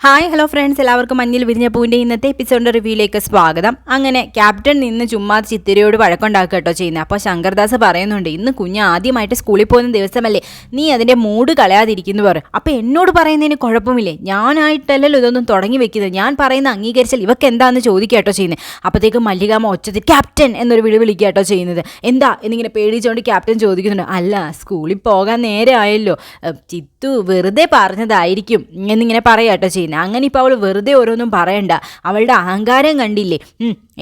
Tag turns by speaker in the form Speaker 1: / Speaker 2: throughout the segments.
Speaker 1: Hi hello friends, എല്ലാവർക്കും മഞ്ഞിൽ വിരിഞ്ഞ പൂവിൻ്റെ ഇന്നത്തെ എപ്പിസോഡിൻ്റെ റിവ്യൂയിലേക്ക് സ്വാഗതം. അങ്ങനെ ക്യാപ്റ്റൻ നിന്ന് ചുമ്മാ ചിത്തിരയോട് വഴക്കുണ്ടാക്കുക കേട്ടോ ചെയ്യുന്നത്. അപ്പോൾ ശങ്കർദാസ് പറയുന്നുണ്ട്, ഇന്ന് കുഞ്ഞ് ആദ്യമായിട്ട് സ്കൂളിൽ പോകുന്ന ദിവസമല്ലേ, നീ അതിൻ്റെ മൂഡ് കളയാതിരിക്കുന്നു പറയും. അപ്പോൾ എന്നോട് പറയുന്നതിന് കുഴപ്പമില്ലേ, ഞാനായിട്ടല്ലല്ലോ ഇതൊന്നും തുടങ്ങി വെക്കുന്നത്, ഞാൻ പറയുന്ന അംഗീകരിച്ചാൽ ഇവർക്ക് എന്താണെന്ന് ചോദിക്കുക കേട്ടോ ചെയ്യുന്നത്. അപ്പോഴത്തേക്കും മല്ലികാമ്മ ഒച്ചത്തിൽ ക്യാപ്റ്റൻ എന്നൊരു വിളിക്കുക കേട്ടോ ചെയ്യുന്നത്. എന്താ എന്നിങ്ങനെ പേടിച്ചുകൊണ്ട് ക്യാപ്റ്റൻ ചോദിക്കുന്നുണ്ട്. അല്ല, സ്കൂളിൽ പോകാൻ നേരെ ആയല്ലോ, ചിത്തു വെറുതെ പറഞ്ഞതായിരിക്കും എന്നിങ്ങനെ പറയാം കേട്ടോ ചെയ്യുന്നത്. അങ്ങനെ ഇപ്പോൾ അവൾ വെറുതെ ഓരോന്നും പറയണ്ട, അവളുടെ അഹങ്കാരം കണ്ടില്ലേ.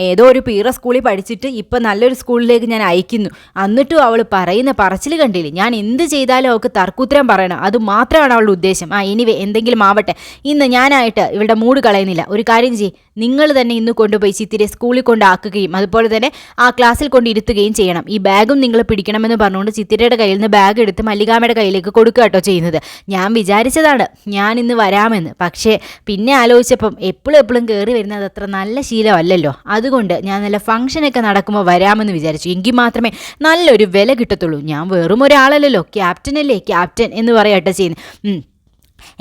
Speaker 1: ഏതോ ഒരു പീറ സ്കൂളിൽ പഠിച്ചിട്ട് ഇപ്പം നല്ലൊരു സ്കൂളിലേക്ക് ഞാൻ അയക്കുന്നു, എന്നിട്ടും അവൾ പറയുന്ന പറച്ചിൽ കണ്ടില്ലേ. ഞാൻ എന്ത് ചെയ്താലും അവൾക്ക് തർക്കുത്തരം പറയണം, അത് മാത്രമാണ് അവളുടെ ഉദ്ദേശം. എനിവേ എന്തെങ്കിലും ആവട്ടെ, ഇന്ന് ഞാനായിട്ട് ഇവളുടെ മൂഡ് കളയുന്നില്ല. ഒരു കാര്യം ചെയ്യ്, നിങ്ങൾ തന്നെ ഇന്ന് കൊണ്ടുപോയി ചിത്തിരെ സ്കൂളിൽ കൊണ്ടാക്കുകയും അതുപോലെ തന്നെ ആ ക്ലാസ്സിൽ കൊണ്ടിരുത്തുകയും ചെയ്യണം. ഈ ബാഗും നിങ്ങൾ പിടിക്കണമെന്ന് പറഞ്ഞുകൊണ്ട് ചിത്തിരയുടെ കയ്യിൽ നിന്ന് ബാഗ് എടുത്ത് മല്ലികാമ്മയുടെ കയ്യിലേക്ക് കൊടുക്കുക കേട്ടോ ചെയ്യുന്നത്. ഞാൻ വിചാരിച്ചതാണ് ഞാൻ ഇന്ന് വരാമെന്ന്, പക്ഷേ പിന്നെ ആലോചിച്ചപ്പം എപ്പോഴും കയറി വരുന്നത് അത്ര നല്ല ശീലമല്ലല്ലോ. അതുകൊണ്ട് ഞാൻ നല്ല ഫംഗ്ഷനൊക്കെ നടക്കുമ്പോൾ വരാമെന്ന് വിചാരിച്ചു, എങ്കിൽ മാത്രമേ നല്ലൊരു വില കിട്ടത്തുള്ളൂ. ഞാൻ വെറും ഒരാളല്ലല്ലോ, ക്യാപ്റ്റനല്ലേ, ക്യാപ്റ്റൻ എന്ന് പറയട്ടെ ചെയ്യുന്നത്.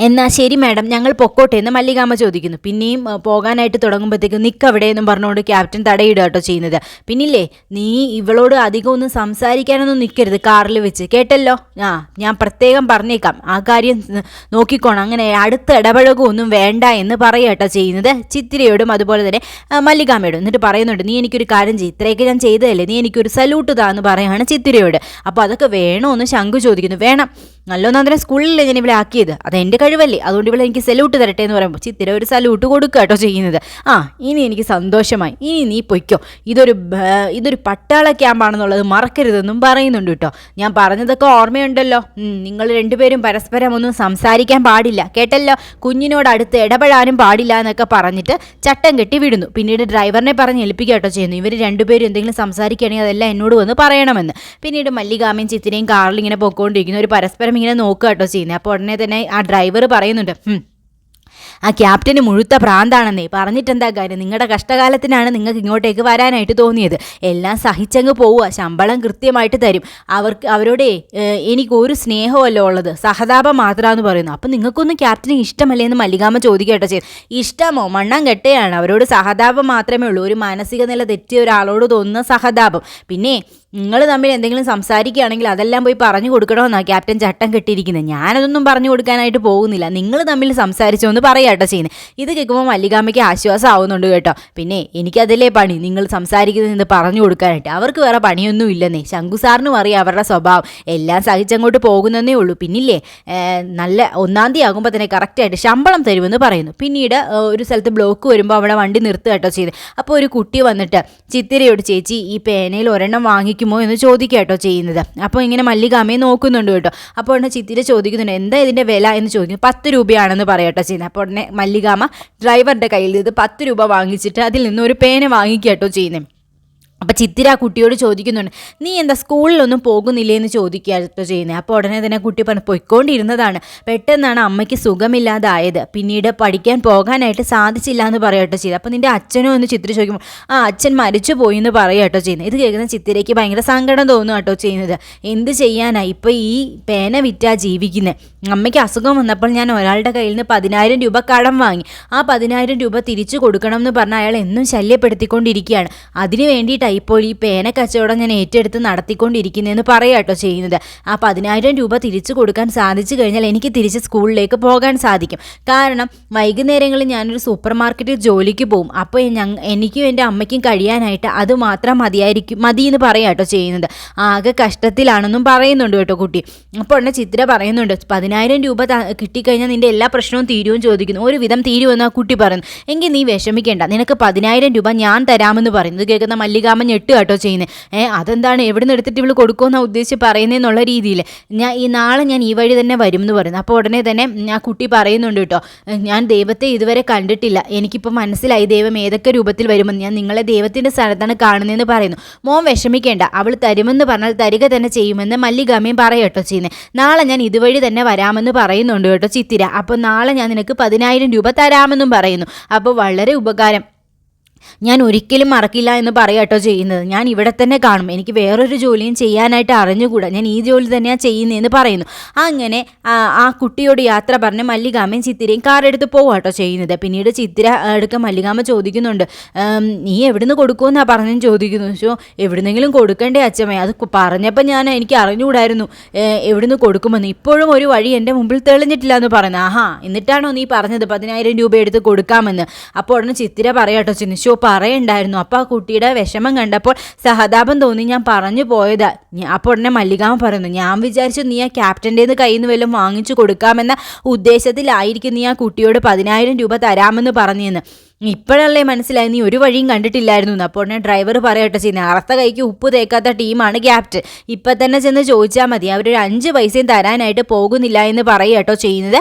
Speaker 1: എന്നാൽ ശരി മാഡം, ഞങ്ങൾ പൊക്കോട്ടെ എന്ന് മല്ലികാമ്മ ചോദിക്കുന്നു. പിന്നെയും പോകാനായിട്ട് തുടങ്ങുമ്പോഴത്തേക്കും നിൽക്കവിടെ എന്നും പറഞ്ഞുകൊണ്ട് ക്യാപ്റ്റൻ തടയിടുക കേട്ടോ ചെയ്യുന്നത്. പിന്നില്ലേ, നീ ഇവളോട് അധികം ഒന്നും സംസാരിക്കാനൊന്നും നിൽക്കരുത് കാറിൽ വെച്ച്, കേട്ടല്ലോ. ഞാൻ പ്രത്യേകം പറഞ്ഞേക്കാം, ആ കാര്യം നോക്കിക്കോണം, അങ്ങനെ അടുത്ത ഇടപഴകൊന്നും വേണ്ട എന്ന് പറയുക കേട്ടോ ചെയ്യുന്നത് ചിത്തിരയോടും അതുപോലെ തന്നെ മല്ലികാമ്മയോടും. എന്നിട്ട് പറയുന്നുണ്ട്, നീ എനിക്കൊരു കാര്യം ചെയ്യും, ഇത്രയൊക്കെ ഞാൻ ചെയ്തതല്ലേ, നീ എനിക്കൊരു സല്യൂട്ട് താ എന്ന് പറയുകയാണ് ചിത്തിരയോട്. അപ്പോൾ അതൊക്കെ വേണോ എന്ന് ശംഖു ചോദിക്കുന്നു. വേണം, നല്ലോന്നതിനെ സ്കൂളിൽ ഞാൻ ഇവിടെ ആക്കിയത്, അതെൻ്റെ കഴിവല്ലേ, അതുകൊണ്ട് ഇവിടെ എനിക്ക് സല്യൂട്ട് തരട്ടെ എന്ന് പറയുമ്പോൾ ചിത്തിര ഒരു സല്യൂട്ട് കൊടുക്കുക കേട്ടോ ചെയ്യുന്നത്. ഇനി എനിക്ക് സന്തോഷമായി, ഇനി നീ പൊയ്ക്കോ, ഇതൊരു പട്ടാള ക്യാമ്പാണെന്നുള്ളത് മറക്കരുതെന്നും പറയുന്നുണ്ട് കേട്ടോ. ഞാൻ പറഞ്ഞതൊക്കെ ഓർമ്മയുണ്ടല്ലോ, നിങ്ങൾ രണ്ടുപേരും പരസ്പരം ഒന്നും സംസാരിക്കാൻ പാടില്ല, കേട്ടല്ലോ, കുഞ്ഞിനോട് അടുത്ത് ഇടപെടാനും പാടില്ല എന്നൊക്കെ പറഞ്ഞിട്ട് ചട്ടം കെട്ടി വിടുന്നു. പിന്നീട് ഡ്രൈവറിനെ പറഞ്ഞ് ഏൽപ്പിക്കുക കേട്ടോ ചെയ്യുന്നു, ഇവർ രണ്ടുപേരും എന്തെങ്കിലും സംസാരിക്കുകയാണെങ്കിൽ അതെല്ലാം എന്നോട് വന്ന് പറയണമെന്ന്. പിന്നീട് മല്ലികാമ്മയും ചിത്തിരയും കാറിൽ ഇങ്ങനെ പോയിക്കൊണ്ടിരിക്കുന്നു, ഒരു പരസ്പരം ഇങ്ങനെ നോക്കുക കേട്ടോ ചെയ്യുന്നത്. അപ്പോൾ ഉടനെ തന്നെ ആ ഡ്രൈവർ പറയുന്നുണ്ട്, ആ ക്യാപ്റ്റന് മുഴുത്ത ഭ്രാന്താണെന്നേ, പറഞ്ഞിട്ടെന്താ കാര്യം, നിങ്ങളുടെ കഷ്ടകാലത്തിനാണ് നിങ്ങൾക്ക് ഇങ്ങോട്ടേക്ക് വരാനായിട്ട് തോന്നിയത്, എല്ലാം സഹിച്ചങ്ങ് പോവുക, ശമ്പളം കൃത്യമായിട്ട് തരും, അവരോടേ എനിക്കൊരു സ്നേഹമല്ലോ ഉള്ളത്, സഹതാപം മാത്രമാണെന്ന് പറയുന്നു. അപ്പം നിങ്ങൾക്കൊന്നും ക്യാപ്റ്റന് ഇഷ്ടമല്ലേ എന്ന് മല്ലികാമ്മ ചോദിക്കട്ടെ ചെയ്തു. ഇഷ്ടമോ, മണ്ണം കെട്ടയാണ്, അവരോട് സഹതാപം മാത്രമേ ഉള്ളൂ, ഒരു മാനസിക നില തെറ്റിയ ഒരാളോട് തോന്നുന്ന സഹതാപം. പിന്നെ നിങ്ങൾ തമ്മിൽ എന്തെങ്കിലും സംസാരിക്കുകയാണെങ്കിൽ അതെല്ലാം പോയി പറഞ്ഞു കൊടുക്കണമെന്നാണ് ക്യാപ്റ്റൻ ചട്ടം കെട്ടിയിരിക്കുന്നത്. ഞാനതൊന്നും പറഞ്ഞു കൊടുക്കാനായിട്ട് പോകുന്നില്ല, നിങ്ങൾ തമ്മിൽ സംസാരിച്ചോ എന്ന് പറയാട്ടോ ചെയ്യുന്നത്. ഇത് കേൾക്കുമ്പോൾ മല്ലികാമ്മയ്ക്ക് ആശ്വാസം ആവുന്നുണ്ട് കേട്ടോ. പിന്നെ എനിക്കതിലേ പണി, നിങ്ങൾ സംസാരിക്കുന്നത് പറഞ്ഞു കൊടുക്കാനായിട്ട്, അവർക്ക് വേറെ പണിയൊന്നും ഇല്ലെന്നേ. ശംഖു സാറിനും അറിയാം അവരുടെ സ്വഭാവം, എല്ലാം സഹിച്ചങ്ങോട്ട് പോകുന്നതേ ഉള്ളൂ. പിന്നില്ലേ, നല്ല 1-ാം തീയതി ആകുമ്പോൾ തന്നെ കറക്റ്റായിട്ട് ശമ്പളം തരുമെന്ന് പറയുന്നു. പിന്നീട് ഒരു സ്ഥലത്ത് ബ്ലോക്ക് വരുമ്പോൾ അവിടെ വണ്ടി നിർത്തുക കേട്ടോ ചെയ്ത്. അപ്പോൾ ഒരു കുട്ടി വന്നിട്ട് ചിത്തിരയോട്, ചേച്ചി ഈ പേനയിൽ ഒരെണ്ണം വാങ്ങിക്കുമോ എന്ന് ചോദിക്കുക കേട്ടോ ചെയ്യുന്നത്. അപ്പോൾ ഇങ്ങനെ മല്ലികാമ്മയെ നോക്കുന്നുണ്ട് കേട്ടോ. അപ്പോൾ ഉടനെ ചിത്തിര ചോദിക്കുന്നുണ്ട്, എന്താ ഇതിൻ്റെ വില എന്ന് ചോദിക്കുന്നു. 10 രൂപയാണെന്ന് പറയട്ടോ ചെയ്യുന്നത്. അപ്പോൾ ഉടനെ മല്ലികാമ്മ ഡ്രൈവറുടെ കയ്യിൽ ഇത് 10 രൂപ വാങ്ങിച്ചിട്ട് അതിൽ നിന്ന് ഒരു പേന വാങ്ങിക്കുക കേട്ടോ ചെയ്യുന്നത്. അപ്പോൾ ചിത്തിര കുട്ടിയോട് ചോദിക്കുന്നുണ്ട്, നീ എന്താ സ്കൂളിലൊന്നും പോകുന്നില്ലേ എന്ന് ചോദിക്കുകയാട്ടോ ചെയ്യുന്നത്. അപ്പോൾ ഉടനെ തന്നെ കുട്ടി പറഞ്ഞു, പൊയ്ക്കൊണ്ടിരുന്നതാണ്, പെട്ടെന്നാണ് അമ്മയ്ക്ക് സുഖമില്ലാതായത്, പിന്നീട് പഠിക്കാൻ പോകാനായിട്ട് സാധിച്ചില്ല എന്ന് പറയട്ടോ ചെയ്ത്. അപ്പോൾ നിൻ്റെ അച്ഛനോ എന്ന് ചിത്തിര ചോദിക്കുമ്പോൾ, അച്ഛൻ മരിച്ചു പോയി എന്ന് പറയട്ടോ ചെയ്യുന്നത്. ഇത് കേൾക്കുന്ന ചിത്തിരയ്ക്ക് ഭയങ്കര സങ്കടം തോന്നും കേട്ടോ ചെയ്യുന്നത്. എന്ത് ചെയ്യാനാ, ഇപ്പോൾ ഈ പേന വിറ്റാ ജീവിക്കുന്നത്, അമ്മയ്ക്ക് അസുഖം വന്നപ്പോൾ ഞാൻ ഒരാളുടെ കയ്യിൽ നിന്ന് 10,000 രൂപ കടം വാങ്ങി, ആ 10,000 രൂപ തിരിച്ചു കൊടുക്കണം എന്ന് പറഞ്ഞാൽ അയാൾ എന്നും ശല്യപ്പെടുത്തിക്കൊണ്ടിരിക്കുകയാണ്, അതിന് വേണ്ടിയിട്ടാണ് ഇപ്പോൾ ഈ പേന കച്ചവടം ഞാൻ ഏറ്റെടുത്ത് നടത്തിക്കൊണ്ടിരിക്കുന്നതെന്ന് പറയാട്ടോ ചെയ്യുന്നത്. ആ 10,000 രൂപ തിരിച്ചു കൊടുക്കാൻ സാധിച്ചു കഴിഞ്ഞാൽ എനിക്ക് തിരിച്ച് സ്കൂളിലേക്ക് പോകാൻ സാധിക്കും, കാരണം വൈകുന്നേരങ്ങളിൽ ഞാനൊരു സൂപ്പർ മാർക്കറ്റിൽ ജോലിക്ക് പോകും, അപ്പോൾ എനിക്കും എൻ്റെ അമ്മയ്ക്കും കഴിയാനായിട്ട് അത് മാത്രം മതിയെന്ന് പറയാട്ടോ ചെയ്യുന്നത്. ആകെ കഷ്ടത്തിലാണെന്നും പറയുന്നുണ്ട് കേട്ടോ കുട്ടി. അപ്പോൾ ഉടനെ ചിത്ര പറയുന്നുണ്ട്, 10,000 രൂപ കിട്ടിക്കഴിഞ്ഞാൽ നിൻ്റെ എല്ലാ പ്രശ്നവും തീരുമെന്ന് ചോദിക്കുന്നു. ഒരു വിധം തീരുമെന്ന് ആ കുട്ടി പറയുന്നു. എങ്കിൽ നീ വിഷമിക്കേണ്ട, നിനക്ക് 10,000 രൂപ ഞാൻ തരാമെന്ന് പറയുന്നത് കേൾക്കുന്ന മല്ലികാമ്മ ഞെട്ട് കേട്ടോ ചെയ്യുന്നത്. അതെന്താണ്, എവിടെ നിന്ന് എടുത്തിട്ട് ഇവൾ കൊടുക്കുമെന്നാണ് ഉദ്ദേശിച്ച് പറയുന്നതെന്നുള്ള രീതിയിൽ നാളെ ഞാൻ ഈ വഴി തന്നെ വരും എന്ന് പറയുന്നു. അപ്പോൾ ഉടനെ തന്നെ ആ കുട്ടി പറയുന്നുണ്ട് കേട്ടോ, ഞാൻ ദൈവത്തെ ഇതുവരെ കണ്ടിട്ടില്ല, എനിക്കിപ്പോൾ മനസ്സിലായി ദൈവം ഏതൊക്കെ രൂപത്തിൽ വരുമെന്ന്, ഞാൻ നിങ്ങളെ ദൈവത്തിൻ്റെ സ്ഥലത്താണ് കാണുന്നതെന്ന് പറയുന്നു. മോൻ വിഷമിക്കേണ്ട, അവൾ തരുമെന്ന് പറഞ്ഞാൽ തരിക തന്നെ ചെയ്യുമെന്ന് മല്ലികാമ്മയും പറയട്ടോ ചെയ്യുന്നത്. നാളെ ഞാൻ ഇതുവഴി തന്നെ വരാമെന്ന് പറയുന്നുണ്ട് കേട്ടോ ചിത്തിര. അപ്പോൾ നാളെ ഞാൻ നിനക്ക് 10,000 രൂപ തരാമെന്നും പറയുന്നു. അപ്പോൾ വളരെ ഉപകാരം, ഞാൻ ഒരിക്കലും മറക്കില്ല എന്ന് പറയാട്ടോ ചെയ്യുന്നത്. ഞാൻ ഇവിടെ തന്നെ കാണും, എനിക്ക് വേറൊരു ജോലിയും ചെയ്യാനായിട്ട് അറിഞ്ഞുകൂടാ, ഞാൻ ഈ ജോലി തന്നെയാണ് ചെയ്യുന്നതെന്ന് പറയുന്നു. അങ്ങനെ ആ കുട്ടിയോട് യാത്ര പറഞ്ഞ് മല്ലികാമയും ചിത്തിരയും കാറെടുത്ത് പോവാട്ടോ ചെയ്യുന്നത്. പിന്നീട് ചിത്തിര എടുക്ക മല്ലികാമ ചോദിക്കുന്നുണ്ട്, നീ എവിടുന്ന് കൊടുക്കുമെന്നാണ് പറഞ്ഞെന്ന് ചോദിക്കുന്നു. എവിടുന്നെങ്കിലും കൊടുക്കണ്ടേ അച്ഛമ്മേ, അത് പറഞ്ഞപ്പോൾ എനിക്ക് അറിഞ്ഞുകൂടായിരുന്നു എവിടുന്ന് കൊടുക്കുമെന്ന്. ഇപ്പോഴും ഒരു വഴി എൻ്റെ മുമ്പിൽ തെളിഞ്ഞിട്ടില്ല എന്ന് പറയുന്നത്. ആഹാ, എന്നിട്ടാണോ നീ പറഞ്ഞത് 10,000 രൂപ എടുത്ത് കൊടുക്കാമെന്ന്? അപ്പോൾ ഉടനെ ചിത്തിര പറയാട്ടോ ചിന്നു, പറയണ്ടായിരുന്നു. അപ്പോൾ ആ കുട്ടിയുടെ വിഷമം കണ്ടപ്പോൾ സഹതാപം തോന്നി, ഞാൻ പറഞ്ഞു പോയതാ. അപ്പോൾ ഉടനെ മല്ലികാമ പറയുന്നു, ഞാൻ വിചാരിച്ചു നീ ആ ക്യാപ്റ്റൻ്റേന്ന് കയ്യിൽ നിന്ന് വല്ലതും വാങ്ങിച്ചു കൊടുക്കാമെന്ന ഉദ്ദേശത്തിലായിരിക്കും നീ ആ കുട്ടിയോട് 10,000 രൂപ തരാമെന്ന് പറഞ്ഞെന്ന്. ഇപ്പോഴല്ലേ മനസ്സിലായി നീ ഒരു വഴിയും കണ്ടിട്ടില്ലായിരുന്നു. അപ്പോൾ ഉടനെ ഡ്രൈവർ പറയട്ടെ ചെയ്യുന്നത്, അറുത്ത കൈക്ക് ഉപ്പ് തേക്കാത്ത ടീമാണ് ക്യാപ്റ്റൻ, ഇപ്പം തന്നെ ചെന്ന് ചോദിച്ചാൽ മതി, അവരൊരു 5 പൈസയും തരാനായിട്ട് പോകുന്നില്ല എന്ന് പറയുകട്ടോ ചെയ്യുന്നത്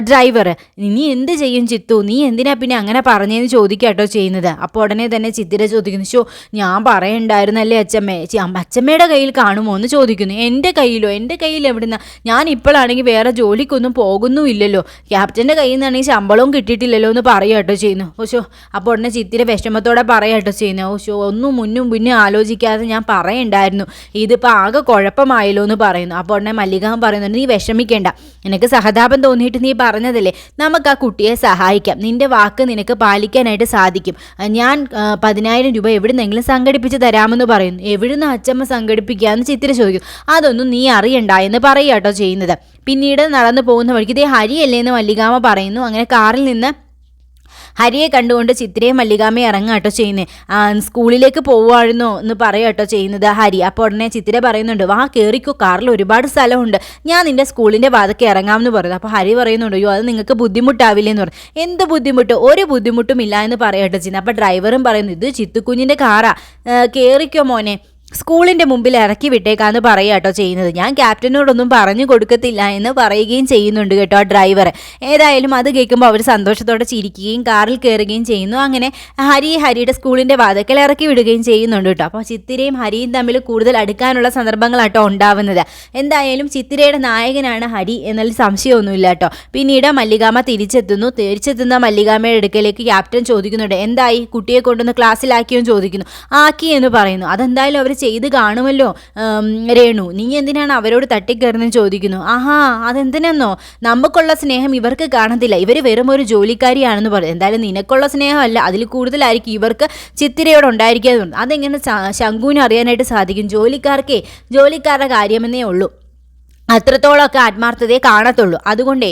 Speaker 1: ഡ്രൈവർ. നീ എന്ത് ചെയ്യും ചിത്തു, നീ എന്തിനാ പിന്നെ അങ്ങനെ പറഞ്ഞതെന്ന് ചോദിക്കാട്ടോ ചെയ്യുന്നത്. അപ്പോൾ ഉടനെ തന്നെ ചിത്തിര ചോദിക്കുന്നു, ഞാൻ പറയണ്ടായിരുന്നല്ലേ അച്ഛമ്മേ, അച്ഛമ്മയുടെ കയ്യിൽ കാണുമോ എന്ന് ചോദിക്കുന്നു. എൻ്റെ കയ്യിലോ? എൻ്റെ കയ്യിൽ എവിടുന്ന? ഞാൻ ഇപ്പോഴാണെങ്കിൽ വേറെ ജോലിക്കൊന്നും പോകുന്നുമില്ലല്ലോ, ക്യാപ്റ്റൻ്റെ കയ്യിൽ നിന്നാണെങ്കിൽ ശമ്പളവും കിട്ടിയിട്ടില്ലല്ലോ എന്ന് പറയുകട്ടോ ചെയ്യുന്നു. അപ്പോൾ ഉടനെ ചിത്തിര വിഷമത്തോടെ പറയാട്ടോ ചെയ്യുന്നത്, ഒന്നും മുന്നും പിന്നും ആലോചിക്കാതെ ഞാൻ പറയണ്ടായിരുന്നു, ഇതിപ്പോൾ ആകെ കുഴപ്പമായല്ലോ എന്ന് പറയുന്നു. അപ്പോൾ ഉടനെ മല്ലികാമ പറയുന്നുണ്ട്, നീ വിഷമിക്കേണ്ട, നിനക്ക് സഹതാപം തോന്നിയിട്ട് നീ പറഞ്ഞതല്ലേ, നമുക്ക് ആ കുട്ടിയെ സഹായിക്കാം, നിന്റെ വാക്ക് നിനക്ക് പാലിക്കാനായിട്ട് സാധിക്കും, ഞാൻ 10,000 രൂപ എവിടുന്നെങ്കിലും സംഘടിപ്പിച്ച് തരാമെന്ന് പറയുന്നു. എവിടുന്ന് അച്ഛമ്മ സംഘടിപ്പിക്കാമെന്ന് ചിത്തിര ചോദിക്കും. അതൊന്നും നീ അറിയണ്ട എന്ന് പറയുകട്ടോ ചെയ്യുന്നത്. പിന്നീട് നടന്നു പോകുന്ന വഴിക്ക് ഇതേ ഹരിയല്ലേ എന്ന് മല്ലികാമ പറയുന്നു. അങ്ങനെ കാറിൽ നിന്ന് ഹരിയെ കണ്ടുകൊണ്ട് ചിത്രയും മല്ലികാമയും ഇറങ്ങാട്ടോ ചെയ്യുന്നത്. സ്കൂളിലേക്ക് പോവുമായിരുന്നോ എന്ന് പറയാട്ടോ ചെയ്യുന്നത് ഹരി. അപ്പോൾ ഉടനെ ചിത്ര പറയുന്നുണ്ട്, വാ കയറിക്കോ, കാറിൽ ഒരുപാട് സ്ഥലമുണ്ട്, ഞാൻ നിൻ്റെ സ്കൂളിൻ്റെ വാതൊക്കെ ഇറങ്ങാമെന്ന് പറയുന്നു. അപ്പോൾ ഹരി പറയുന്നുണ്ട്, അയ്യോ അത് നിങ്ങൾക്ക് ബുദ്ധിമുട്ടാവില്ലെന്ന് പറഞ്ഞു. എന്ത് ബുദ്ധിമുട്ട്? ഒരു ബുദ്ധിമുട്ടും ഇല്ല എന്ന് പറയാട്ടോ ചെയ്യുന്നത്. അപ്പോൾ ഡ്രൈവറും പറയുന്നു, ഇത് ചിത്തുക്കുഞ്ഞിൻ്റെ കാറാ, കയറിക്കോ മോനെ, സ്കൂളിൻ്റെ മുമ്പിൽ ഇറക്കി വിട്ടേക്കാന്ന് പറയാട്ടോ ചെയ്യുന്നത്. ഞാൻ ക്യാപ്റ്റനോടൊന്നും പറഞ്ഞു കൊടുക്കത്തില്ല എന്ന് പറയുകയും ചെയ്യുന്നുണ്ട് കേട്ടോ ആ ഡ്രൈവർ. ഏതായാലും അത് കേൾക്കുമ്പോൾ അവർ സന്തോഷത്തോടെ ചിരിക്കുകയും കാറിൽ കയറുകയും ചെയ്യുന്നു. അങ്ങനെ ഹരിയുടെ സ്കൂളിൻ്റെ വാതിക്കൽ ഇറക്കി വിടുകയും ചെയ്യുന്നുണ്ട് കേട്ടോ. അപ്പോൾ ചിത്തിരയും ഹരിയും തമ്മിൽ കൂടുതൽ അടുക്കാനുള്ള സന്ദർഭങ്ങളാട്ടോ ഉണ്ടാവുന്നത്. എന്തായാലും ചിത്തിരയുടെ നായകനാണ് ഹരി എന്നതിൽ സംശയമൊന്നുമില്ല കേട്ടോ. പിന്നീട് മല്ലികാമ തിരിച്ചെത്തുന്ന മല്ലികാമയുടെ അടുക്കലേക്ക് ക്യാപ്റ്റൻ ചോദിക്കുന്നുണ്ട്, എന്തായി, കുട്ടിയെ കൊണ്ടുവന്ന് ക്ലാസ്സിലാക്കിയോ ചോദിക്കുന്നു. ആക്കി എന്ന് പറയുന്നു. അതെന്തായാലും അവർ ചെയ്ത് കാണുമല്ലോ രേണു, നീ എന്തിനാണ് അവരോട് തട്ടിക്കയറുന്നെന്ന് ചോദിക്കുന്നു. ആഹാ, അതെന്തിനെന്നോ, നമുക്കുള്ള സ്നേഹം ഇവർക്ക് കാണത്തില്ല, ഇവർ വെറും ഒരു ജോലിക്കാരിയാണെന്ന് പറയും. എന്തായാലും നിനക്കുള്ള സ്നേഹമല്ല, അതിൽ കൂടുതലായിരിക്കും ഇവർക്ക് ചിത്തിരയോട് ഉണ്ടായിരിക്കാതുണ്ട്. അതെങ്ങനെ ശങ്കുവിന് അറിയാനായിട്ട് സാധിക്കും? ജോലിക്കാരുടെ കാര്യമെന്നേ ഉള്ളൂ, അത്രത്തോളമൊക്കെ ആത്മാർത്ഥതയെ കാണത്തുള്ളൂ. അതുകൊണ്ടേ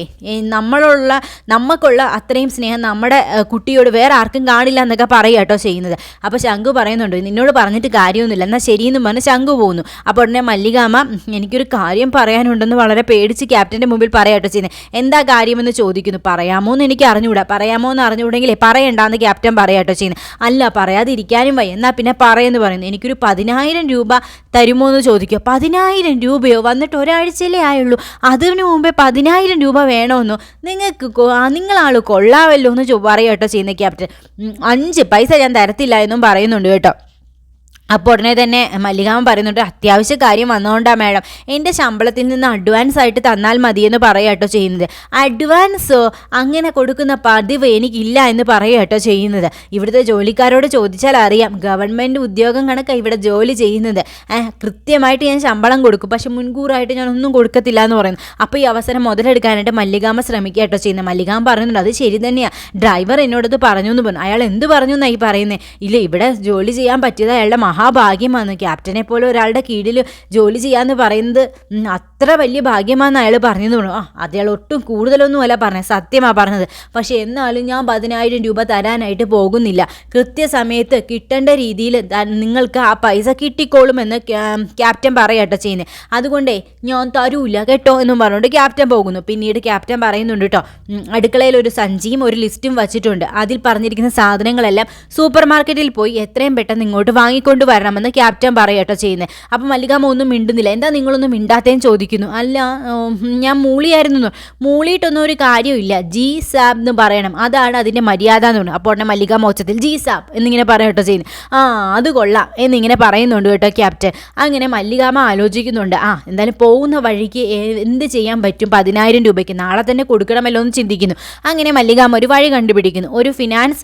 Speaker 1: നമുക്കുള്ള അത്രയും സ്നേഹം നമ്മുടെ കുട്ടിയോട് വേറെ ആർക്കും കാണില്ല എന്നൊക്കെ പറയാട്ടോ ചെയ്യുന്നത്. അപ്പോൾ ശംഖു പറയുന്നുണ്ട്, നിന്നോട് പറഞ്ഞിട്ട് കാര്യമൊന്നുമില്ല, എന്നാൽ ശരിയെന്ന് പറഞ്ഞ് ശംഖു പോകുന്നു. അപ്പോൾ ഉടനെ മല്ലികാമ, എനിക്കൊരു കാര്യം പറയാനുണ്ടെന്ന് വളരെ പേടിച്ച് ക്യാപ്റ്റൻ്റെ മുമ്പിൽ പറയാട്ടോ ചെയ്യുന്നത്. എന്താ കാര്യമെന്ന് ചോദിക്കുന്നു. പറയാമോ എന്ന് എനിക്ക് അറിഞ്ഞുകൂടാ, പറയാമോ എന്ന് അറിഞ്ഞുകൂടെങ്കിലേ പറയണ്ടെന്ന് ക്യാപ്റ്റൻ പറയാട്ടോ ചെയ്യുന്നത്. അല്ല, പറയാതിരിക്കാനും വയ്യ, എന്നാൽ പിന്നെ പറയുമെന്ന് പറയുന്നു. എനിക്കൊരു 10,000 രൂപ തരുമോ എന്ന് ചോദിക്കുക. 10,000 രൂപയോ? വന്നിട്ട് ഒരാഴ്ച ആയുള്ളൂ, അതിനു മുമ്പേ 10,000 രൂപ വേണമെന്നോ? നിങ്ങളാൾ കൊള്ളാമല്ലോ എന്ന് പറയാട്ടോ ചെയ്യുന്ന ക്യാപ്റ്റൻ. 5 പൈസ ഞാൻ തരത്തില്ല എന്നും പറയുന്നുണ്ട് കേട്ടോ. അപ്പോൾ ഉടനെ തന്നെ മല്ലികാമൻ പറയുന്നുണ്ട്, അത്യാവശ്യ കാര്യം വന്നുകൊണ്ടാണ് മാഡം, എൻ്റെ ശമ്പളത്തിൽ നിന്ന് അഡ്വാൻസ് ആയിട്ട് തന്നാൽ മതിയെന്ന് പറയാട്ടോ ചെയ്യുന്നത്. അഡ്വാൻസോ? അങ്ങനെ കൊടുക്കുന്ന പതിവ് എനിക്കില്ല എന്ന് പറയാട്ടോ ചെയ്യുന്നത്. ഇവിടുത്തെ ജോലിക്കാരോട് ചോദിച്ചാൽ അറിയാം, ഗവൺമെൻറ് ഉദ്യോഗം കണക്കാണ് ഇവിടെ ജോലി ചെയ്യുന്നത്. കൃത്യമായിട്ട് ഞാൻ ശമ്പളം കൊടുക്കും, പക്ഷെ മുൻകൂറായിട്ട് ഞാൻ ഒന്നും കൊടുക്കത്തില്ല എന്ന് പറയുന്നു. അപ്പോൾ ഈ അവസരം മുതലെടുക്കാനായിട്ട് മല്ലികാമ ശ്രമിക്കാട്ടോ ചെയ്യുന്നത്. മല്ലികാമ പറയുന്നുണ്ട്, അത് ശരി തന്നെയാണ്, ഡ്രൈവർ എന്നോടത് പറഞ്ഞു എന്ന് പറഞ്ഞു. അയാൾ എന്ത് പറഞ്ഞു എന്നായി പറയുന്നത്? ഇല്ല, ഇവിടെ ജോലി ചെയ്യാൻ പറ്റിയത് അയാളുടെ മഹാഭാഗ്യമാണ്, ക്യാപ്റ്റനെ പോലെ ഒരാളുടെ കീഴിൽ ജോലി ചെയ്യാന്ന് പറയുന്നത് അത്ര വലിയ ഭാഗ്യമാണെന്ന് അയാൾ പറഞ്ഞെന്ന് പറഞ്ഞു. അയാൾ ഒട്ടും കൂടുതലൊന്നുമല്ല പറഞ്ഞത്, സത്യമാണ് പറഞ്ഞത്. പക്ഷേ എന്നാലും ഞാൻ 10,000 രൂപ തരാനായിട്ട് പോകുന്നില്ല, കൃത്യസമയത്ത് കിട്ടേണ്ട രീതിയിൽ നിങ്ങൾക്ക് ആ പൈസ കിട്ടിക്കോളുമെന്ന് ക്യാപ്റ്റൻ പറയാട്ടോ ചെയ്യുന്നത്. അതുകൊണ്ടേ ഞാൻ തരൂല്ല കേട്ടോ എന്നും പറഞ്ഞുകൊണ്ട് ക്യാപ്റ്റൻ പോകുന്നു. പിന്നീട് ക്യാപ്റ്റൻ പറയുന്നുണ്ട് കേട്ടോ, അടുക്കളയിൽ ഒരു സഞ്ചിയും ഒരു ലിസ്റ്റും വച്ചിട്ടുണ്ട്, അതിൽ പറഞ്ഞിരിക്കുന്ന സാധനങ്ങളെല്ലാം സൂപ്പർ മാർക്കറ്റിൽ പോയി എത്രയും പെട്ടെന്ന് ഇങ്ങോട്ട് വാങ്ങിക്കൊണ്ട് വരണമെന്ന് ക്യാപ്റ്റൻ പറയാട്ടോ ചെയ്യുന്നത്. അപ്പം മല്ലികാമ ഒന്നും മിണ്ടുന്നില്ല. എന്താ നിങ്ങളൊന്നും മിണ്ടാത്തേന്ന് ചോദിക്കുന്നു. അല്ല, ഞാൻ മൂളിയായിരുന്നു. മൂളിയിട്ടൊന്നും ഒരു കാര്യമില്ല, ജി സാബ് എന്ന് പറയണം, അതാണ് അതിൻ്റെ മര്യാദ എന്ന് പറഞ്ഞു. അപ്പോൾ ഉടനെ മല്ലികാമ ഒച്ചത്തിൽ ജി സാബ് എന്നിങ്ങനെ പറയാട്ടോ ചെയ്യുന്നത്. അത് കൊള്ളാം എന്നിങ്ങനെ പറയുന്നുണ്ട് കേട്ടോ ക്യാപ്റ്റൻ. അങ്ങനെ മല്ലികാമ ആലോചിക്കുന്നുണ്ട്, എന്തായാലും പോകുന്ന വഴിക്ക് എന്ത് ചെയ്യാൻ പറ്റും 10,000 രൂപയ്ക്ക്, നാളെ തന്നെ കൊടുക്കണമല്ലോ എന്ന് ചിന്തിക്കുന്നു. അങ്ങനെ മല്ലികാമ ഒരു വഴി കണ്ടുപിടിക്കുന്നു. ഒരു ഫിനാൻസ്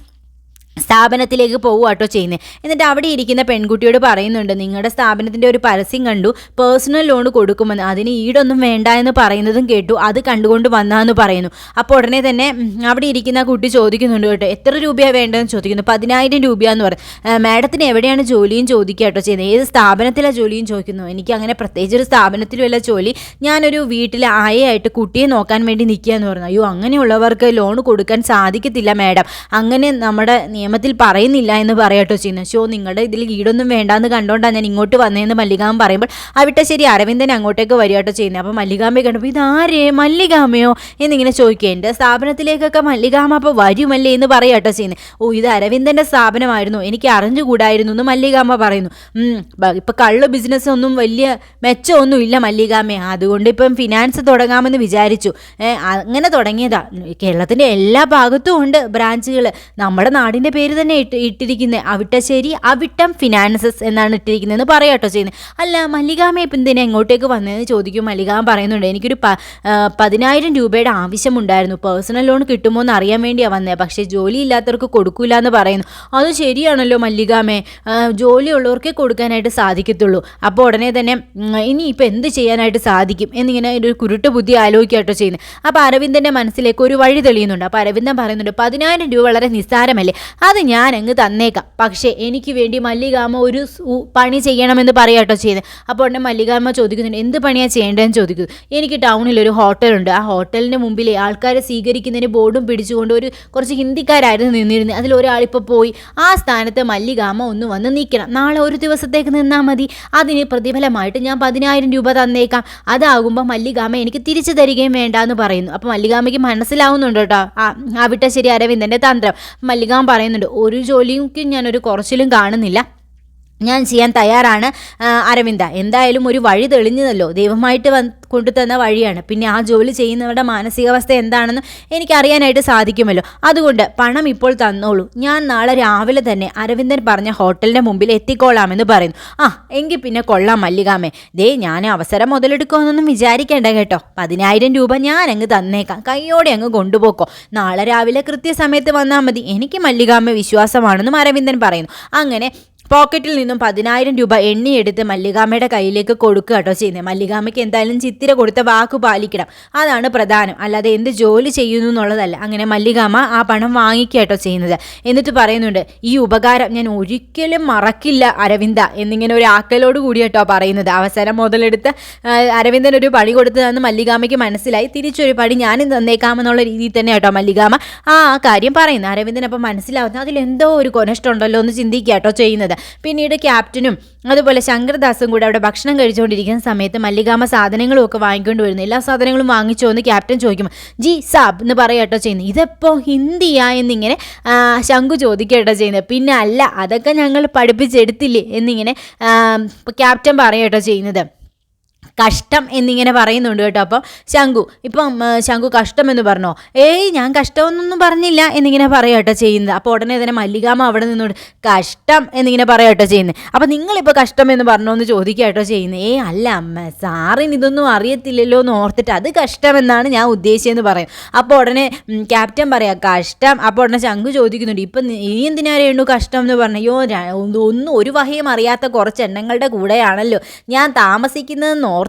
Speaker 1: സ്ഥാപനത്തിലേക്ക് പോവുക കേട്ടോ ചെയ്യുന്നത്. എന്നിട്ട് അവിടെ ഇരിക്കുന്ന പെൺകുട്ടിയോട് പറയുന്നുണ്ട്, നിങ്ങളുടെ സ്ഥാപനത്തിൻ്റെ ഒരു പരസ്യം കണ്ടു, പേഴ്സണൽ ലോൺ കൊടുക്കുമെന്ന്, അതിന് ഈടൊന്നും വേണ്ട എന്ന് പറയുന്നതും കേട്ടു, അത് കണ്ടുകൊണ്ട് വന്നാന്ന് പറയുന്നു. അപ്പോൾ ഉടനെ തന്നെ അവിടെ ഇരിക്കുന്ന കുട്ടി ചോദിക്കുന്നുണ്ട് കേട്ടോ, എത്ര രൂപയാണ് വേണ്ടതെന്ന് ചോദിക്കുന്നു. 10,000 രൂപയാന്ന് പറയും. മാഡത്തിന് എവിടെയാണ് ജോലിയും ചോദിക്കുക കേട്ടോ ചെയ്യുന്നത്, ഏത് സ്ഥാപനത്തിലാണ് ജോലിയും ചോദിക്കുന്നു. എനിക്ക് അങ്ങനെ പ്രത്യേകിച്ച് ഒരു സ്ഥാപനത്തിലുമല്ല ജോലി, ഞാനൊരു വീട്ടിലെ ആയയായിട്ട് കുട്ടിയെ നോക്കാൻ വേണ്ടി നിൽക്കുകയെന്ന് പറഞ്ഞു. അയ്യോ, അങ്ങനെയുള്ളവർക്ക് ലോൺ കൊടുക്കാൻ സാധിക്കത്തില്ല മാഡം, അങ്ങനെ നമ്മുടെ നിയമത്തിൽ പറയുന്നില്ല എന്ന് പറയട്ടോ ചെയ്യുന്നത്. നിങ്ങളുടെ ഇതിൽ ഈടൊന്നും വേണ്ടാന്ന് കണ്ടോണ്ടാണ് ഞാൻ ഇങ്ങോട്ട് വന്നതെന്ന് മല്ലികാമ്മ പറയുമ്പോൾ ശരി അരവിന്ദൻ അങ്ങോട്ടേക്ക് വരികട്ടോ ചെയ്യുന്നത്. അപ്പോൾ മല്ലികാമ്മയെ കണ്ടപ്പോൾ ഇതാരേ, മല്ലികാമ്മയോ എന്നിങ്ങനെ ചോദിക്കുക. എൻ്റെ സ്ഥാപനത്തിലേക്കൊക്കെ മല്ലികാമ്മ അപ്പോൾ വരുമല്ലേ എന്ന് പറയട്ടോ ചെയ്യുന്നത്. ഇത് അരവിന്ദൻ്റെ സ്ഥാപനമായിരുന്നു, എനിക്ക് അറിഞ്ഞുകൂടായിരുന്നു എന്ന് മല്ലികാമ്മ പറയുന്നു. ഇപ്പം കള്ള് ബിസിനസ് ഒന്നും വലിയ മെച്ചമൊന്നും ഇല്ല മല്ലികാമ്മയെ, അതുകൊണ്ട് ഇപ്പം ഫിനാൻസ് തുടങ്ങാമെന്ന് വിചാരിച്ചു. അങ്ങനെ തുടങ്ങിയതാ. കേരളത്തിൻ്റെ എല്ലാ ഭാഗത്തും ഉണ്ട് ബ്രാഞ്ചുകൾ. നമ്മുടെ നാടിൻ്റെ പേര് തന്നെ ഇട്ടിരിക്കുന്നത് അവിട്ടശ്ശേരി അവിട്ടം ഫിനാൻസസ് എന്നാണ് ഇട്ടിരിക്കുന്നതെന്ന് പറയാട്ടോ ചെയ്യുന്നത്. അല്ല മല്ലികാമ്മ ഇപ്പം എന്തിനാ എങ്ങോട്ടേക്ക് വന്നതെന്ന് ചോദിക്കും. മല്ലികാമ്മ പറയുന്നുണ്ട്, എനിക്കൊരു 10,000 രൂപയുടെ ആവശ്യമുണ്ടായിരുന്നു, പേഴ്സണൽ ലോൺ കിട്ടുമോ എന്ന് അറിയാൻ വേണ്ടിയാണ് വന്നത്, പക്ഷേ ജോലി ഇല്ലാത്തവർക്ക് കൊടുക്കില്ല എന്ന് പറയുന്നു. അത് ശരിയാണല്ലോ മല്ലികാമ്മേ, ജോലിയുള്ളവർക്കേ കൊടുക്കാനായിട്ട് സാധിക്കത്തുള്ളൂ. അപ്പോൾ ഉടനെ തന്നെ ഇനിയിപ്പോൾ എന്ത് ചെയ്യാനായിട്ട് സാധിക്കും എന്നിങ്ങനെ ഒരു കുരുട്ട് ബുദ്ധി ആലോചിക്കാട്ടോ ചെയ്യുന്നത്. അപ്പോൾ അരവിന്ദൻ്റെ മനസ്സിലേക്ക് ഒരു വഴി തെളിയുന്നുണ്ട്. അപ്പോൾ അരവിന്ദൻ പറയുന്നുണ്ട്, 10,000 രൂപ വളരെ നിസ്സാരമല്ലേ, അത് ഞാൻ അങ്ങ് തന്നേക്കാം, പക്ഷേ എനിക്ക് വേണ്ടി മല്ലികാമ്മ ഒരു പണി ചെയ്യണമെന്ന് പറയാട്ടോ ചെയ്യുന്നത്. അപ്പോൾ ഉടനെ മല്ലികാമ്മ ചോദിക്കുന്നുണ്ട്, എന്ത് പണിയാണ് ചെയ്യേണ്ടതെന്ന് ചോദിക്കുന്നു. എനിക്ക് ടൗണിൽ ഒരു ഹോട്ടലുണ്ട്, ആ ഹോട്ടലിൻ്റെ മുമ്പിൽ ആൾക്കാരെ സ്വീകരിക്കുന്നതിന് ബോർഡും പിടിച്ചുകൊണ്ട് കുറച്ച് ഹിന്ദിക്കാരായിരുന്നു നിന്നിരുന്നത്, അതിലൊരാളിപ്പോൾ പോയി, ആ സ്ഥാനത്ത് മല്ലികാമ്മ ഒന്ന് വന്ന് നിൽക്കണം, നാളെ ഒരു ദിവസത്തേക്ക് നിന്നാൽ മതി, അതിന് പ്രതിഫലമായിട്ട് ഞാൻ 10,000 രൂപ തന്നേക്കാം, അതാകുമ്പോൾ മല്ലികാമ്മ എനിക്ക് തിരിച്ചു തരികയും വേണ്ട എന്ന് പറയുന്നു. അപ്പോൾ മല്ലികാമ്മയ്ക്ക് മനസ്സിലാവുന്നുണ്ട് കേട്ടോ അവിട്ടശ്ശേരി അരവിന്ദൻ്റെ തന്ത്രം. മല്ലികാമ്മ പറയുന്നുണ്ട്, ഒരു ജോലിക്കും ഞാനൊരു കുറച്ചിലും കാണുന്നില്ല, ഞാൻ ചെയ്യാൻ തയ്യാറാണ് അരവിന്ദ, എന്തായാലും ഒരു വഴി തെളിഞ്ഞതല്ലോ, ദൈവമായിട്ട് കൊണ്ടുതന്ന വഴിയാണ്, പിന്നെ ആ ജോലി ചെയ്യുന്നവരുടെ മാനസികാവസ്ഥ എന്താണെന്ന് എനിക്കറിയാനായിട്ട് സാധിക്കുമല്ലോ, അതുകൊണ്ട് പണം ഇപ്പോൾ തന്നോളൂ, ഞാൻ നാളെ രാവിലെ തന്നെ അരവിന്ദൻ പറഞ്ഞ ഹോട്ടലിൻ്റെ മുമ്പിൽ എത്തിക്കോളാമെന്ന് പറയുന്നു. എങ്കിൽ പിന്നെ കൊള്ളാം മല്ലികാമ്മേ, ഞാൻ അവസരം മുതലെടുക്കുമെന്നൊന്നും വിചാരിക്കേണ്ട കേട്ടോ, 10,000 രൂപ ഞാൻ അങ്ങ് തന്നേക്കാം, കൈയോടെ അങ്ങ് കൊണ്ടുപോക്കോ, നാളെ രാവിലെ കൃത്യസമയത്ത് വന്നാൽ മതി, എനിക്ക് മല്ലികാമ്മ വിശ്വാസമാണെന്നും അരവിന്ദൻ പറയുന്നു. അങ്ങനെ പോക്കറ്റിൽ നിന്നും 10,000 രൂപ എണ്ണിയെടുത്ത് മല്ലികാമ്മയുടെ കയ്യിലേക്ക് കൊടുക്കുക കേട്ടോ ചെയ്യുന്നത്. മല്ലികാമ്മയ്ക്ക് എന്തായാലും ചിത്തിര കൊടുത്ത വാക്ക് പാലിക്കണം, അതാണ് പ്രധാനം, അല്ലാതെ എന്ത് ജോലി ചെയ്യുന്നു എന്നുള്ളതല്ല. അങ്ങനെ മല്ലികാമ്മ ആ പണം വാങ്ങിക്കുക കേട്ടോ ചെയ്യുന്നത്. എന്നിട്ട് പറയുന്നുണ്ട്, ഈ ഉപകാരം ഞാൻ ഒരിക്കലും മറക്കില്ല അരവിന്ദ എന്നിങ്ങനെ ഒരു ആക്കലോട് കൂടി കേട്ടോ പറയുന്നത്. അവസരം മുതലെടുത്ത് അരവിന്ദൻ ഒരു പണി കൊടുത്തതെന്ന് മല്ലികാമ്മയ്ക്ക് മനസ്സിലായി. തിരിച്ചൊരു പണി ഞാനും തന്നേക്കാമെന്നുള്ള രീതിയിൽ തന്നെ കേട്ടോ മല്ലികാമ്മ ആ കാര്യം പറയുന്നത്. അരവിന്ദൻ അപ്പം മനസ്സിലാവുന്നത് അതിലെന്തോ ഒരു കൊനഷ്ടമുണ്ടല്ലോ എന്ന് ചിന്തിക്കുക കേട്ടോ ചെയ്യുന്നത്. പിന്നീട് ക്യാപ്റ്റനും അതുപോലെ ശങ്കർദാസും കൂടെ അവിടെ ഭക്ഷണം കഴിച്ചുകൊണ്ടിരിക്കുന്ന സമയത്ത് മല്ലികാമ്മ സാധനങ്ങളും ഒക്കെ വാങ്ങിക്കൊണ്ട് വരുന്നു. എല്ലാ സാധനങ്ങളും വാങ്ങിച്ചോ എന്ന് ക്യാപ്റ്റൻ ചോദിക്കും. ജി സാബ് എന്ന് പറയട്ടോ ചെയ്യുന്നത്. ഇതെപ്പോൾ ഹിന്ദിയാ എന്നിങ്ങനെ ശങ്കു ചോദിക്കട്ടോ ചെയ്യുന്നത്. പിന്നെ അല്ല, അതൊക്കെ ഞങ്ങൾ പഠിപ്പിച്ചെടുത്തില്ലേ എന്നിങ്ങനെ ക്യാപ്റ്റൻ പറയട്ടോ ചെയ്യുന്നത്. കഷ്ടം എന്നിങ്ങനെ പറയുന്നുണ്ട് കേട്ടോ. അപ്പം ശങ്കു കഷ്ടം എന്ന് പറഞ്ഞോ? ഞാൻ കഷ്ടമൊന്നും പറഞ്ഞില്ല എന്നിങ്ങനെ പറയട്ടോ ചെയ്യുന്നത്. അപ്പോൾ ഉടനെ തന്നെ മല്ലികാമ്മ അവിടെ നിന്നോട് കഷ്ടം എന്നിങ്ങനെ പറയട്ടോ ചെയ്യുന്നത്. അപ്പം നിങ്ങളിപ്പോൾ കഷ്ടം എന്ന് പറഞ്ഞോ എന്ന് ചോദിക്കട്ടോ ചെയ്യുന്നത്. അല്ല അമ്മ, സാറിന് ഇതൊന്നും അറിയത്തില്ലല്ലോ എന്ന് ഓർത്തിട്ട് അത് കഷ്ടമെന്നാണ് ഞാൻ ഉദ്ദേശിച്ചതെന്ന് പറയും. അപ്പോൾ ഉടനെ ക്യാപ്റ്റൻ പറയാം കഷ്ടം. അപ്പോൾ ഉടനെ ശങ്കു ചോദിക്കുന്നുണ്ട്, ഇപ്പം നീ എന്തിനായിരുന്നു കഷ്ടം എന്ന് പറഞ്ഞോ? ഒന്നും ഒരു വകയും അറിയാത്ത കുറച്ച് എണ്ണങ്ങളുടെ കൂടെയാണല്ലോ ഞാൻ താമസിക്കുന്നതെന്ന് ഓർത്തിട്ട്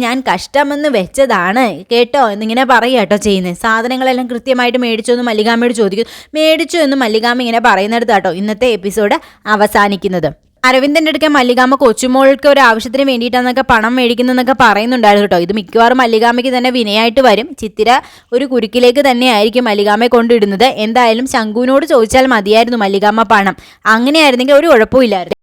Speaker 1: ഞാൻ കഷ്ടമെന്ന് വെച്ചതാണ് കേട്ടോ എന്നിങ്ങനെ പറയാട്ടോ ചെയ്യുന്നത്. സാധനങ്ങളെല്ലാം കൃത്യമായിട്ട് മേടിച്ചോ എന്ന് മല്ലികാമ്മയോട് ചോദിക്കും. മേടിച്ചു എന്ന് മല്ലികാമ്മ ഇങ്ങനെ പറയുന്നിടത്താട്ടോ ഇന്നത്തെ എപ്പിസോഡ് അവസാനിക്കുന്നത്. അരവിന്ദൻ്റെ അടുക്ക മല്ലികാമ്മ കൊച്ചുമോൾക്ക് ഒരു ആവശ്യത്തിന് വേണ്ടിയിട്ടാന്നൊക്കെ പണം മേടിക്കുന്നതെന്നൊക്കെ പറയുന്നുണ്ടായിരുന്നു കേട്ടോ. ഇത് മിക്കവാറും മല്ലികാമ്മയ്ക്ക് തന്നെ വിനയായിട്ട് വരും. ചിത്തിര ഒരു കുരുക്കിലേക്ക് തന്നെ ആയിരിക്കും മല്ലികാമ്മയെ കൊണ്ടിടുന്നത്. എന്തായാലും ശങ്കുവിനോട് ചോദിച്ചാൽ മതിയായിരുന്നു മല്ലികാമ്മ പണം. അങ്ങനെയായിരുന്നെങ്കിൽ ഒരു കുഴപ്പമില്ലായിരുന്നു.